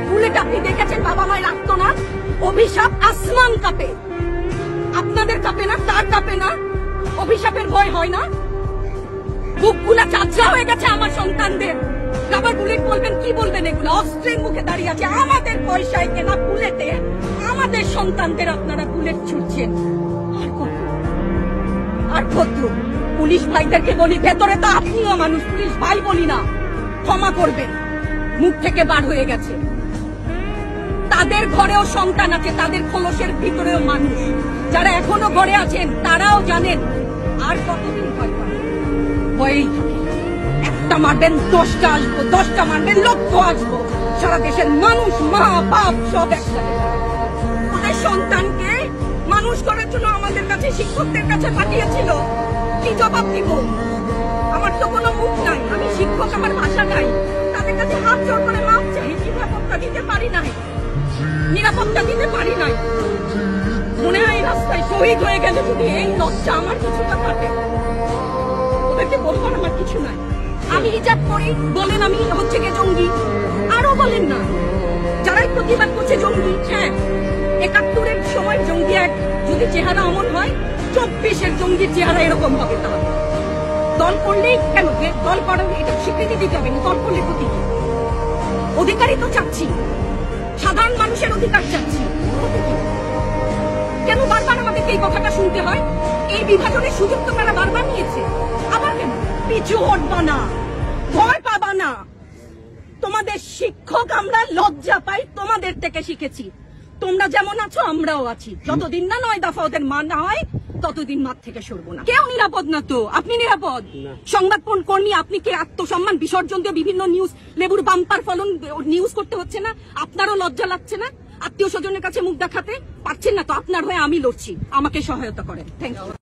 Bullet আপনি দেখেছেন বাবা মায়ের রাখতো না, অভিশাপ আসমান কাঁপে, আপনাদের কাঁপে না? তার কাঁপে না? অভিশাপের ভয় হয় না? বুকগুলা চাচা হয়ে গেছে আমার সন্তানদের। আবার বুলেট বলবেন, কি বলবেন এগুলো? অস্ত্রের মুখে দাঁড়িয়ে আছে, আমাদের পয়সায় কেনা বুলেটে আমাদের সন্তানদের আপনারা বুলেট ছুটছেন। আর কত পুলিশ ভাইদেরকে বলি, ভেতরে তো আপনিও মানুষ, পুলিশ ভাই বলি না, ক্ষমা করবেন, মুখ থেকে বার হয়ে গেছে। তাদের ঘরেও সন্তান আছে, তাদের খোলসের ভিতরেও মানুষ। যারা এখনো ঘরে আছেন তারাও জানেন আর কতদিন ভয় পাবেন। ভয়েই একটা মারবেন 10টা আসবো, 10টা মারবেন লক্ষ আসবো। সারা দেশের মানুষ, মা বাপ সব একসাথে ওদের সন্তানকে মানুষ করার জন্য আমাদের কাছে, শিক্ষকদের কাছে পাঠিয়েছিল। কি জবাব দিব? আমার তো কোনো মুখ নাই, আমি শিক্ষক, আমার ভাষা নাই। তাদের কাছে হাত জোর করে মাপ চাই, নিরাপত্তা দিতে পারি নাই, নিরাপত্তা দিতে পারি নাই। মনে হয় রাস্তায় শহীদ হয়ে গেলে যদি এই লজ্জা আমার কিছুটা থাকে, ওদেরকে বলবার আমার কিছু নাই। আমি হিজাব করি বলেন আমি হচ্ছে গে জঙ্গি, আরো বলেন না যারাই প্রতিবাদ করছে জঙ্গি। হ্যাঁ, 71-এর সময় জঙ্গি এক যদি চেহারা অমন হয়, 24-এর জঙ্গির চেহারা এরকম হবে। তাহলে দল করলেই কেন? দল করার এটা স্বীকৃতি দিতে হবে না, দল করলে ক্ষতি কি? অধিকারই তো চাচ্ছি, সাধারণ মানুষের অধিকার চাচ্ছি, কেন বারবার আমাদেরকে এই কথাটা শুনতে হয়? এই বিভাজনের সুযোগ তো তারা বারবার নিয়েছে, আবার কেন? পিছু হটবা না, ভয় পাবা না। তোমাদের শিক্ষক আমরা লজ্জা পাই, তোমাদের থেকে শিখেছি। তোমরা যেমন আছো আমরাও আছি, যতদিন না 9 দফা ওদের মানা হয় ততদিন মাঠ থেকে সরবো না। কেউ নিরাপদ না তো, আপনি নিরাপদ? সংবাদ কর্মী আপনি কে আত্মসম্মান বিসর্জন দিয়ে বিভিন্ন নিউজ, লেবুর বাম্পার ফলন নিউজ করতে হচ্ছে না? আপনারও লজ্জা লাগছে না? আত্মীয় স্বজনের কাছে মুখ দেখাতে পারছেন না তো? আপনার হয়ে আমি লড়ছি, আমাকে সহায়তা করেন। Thank you.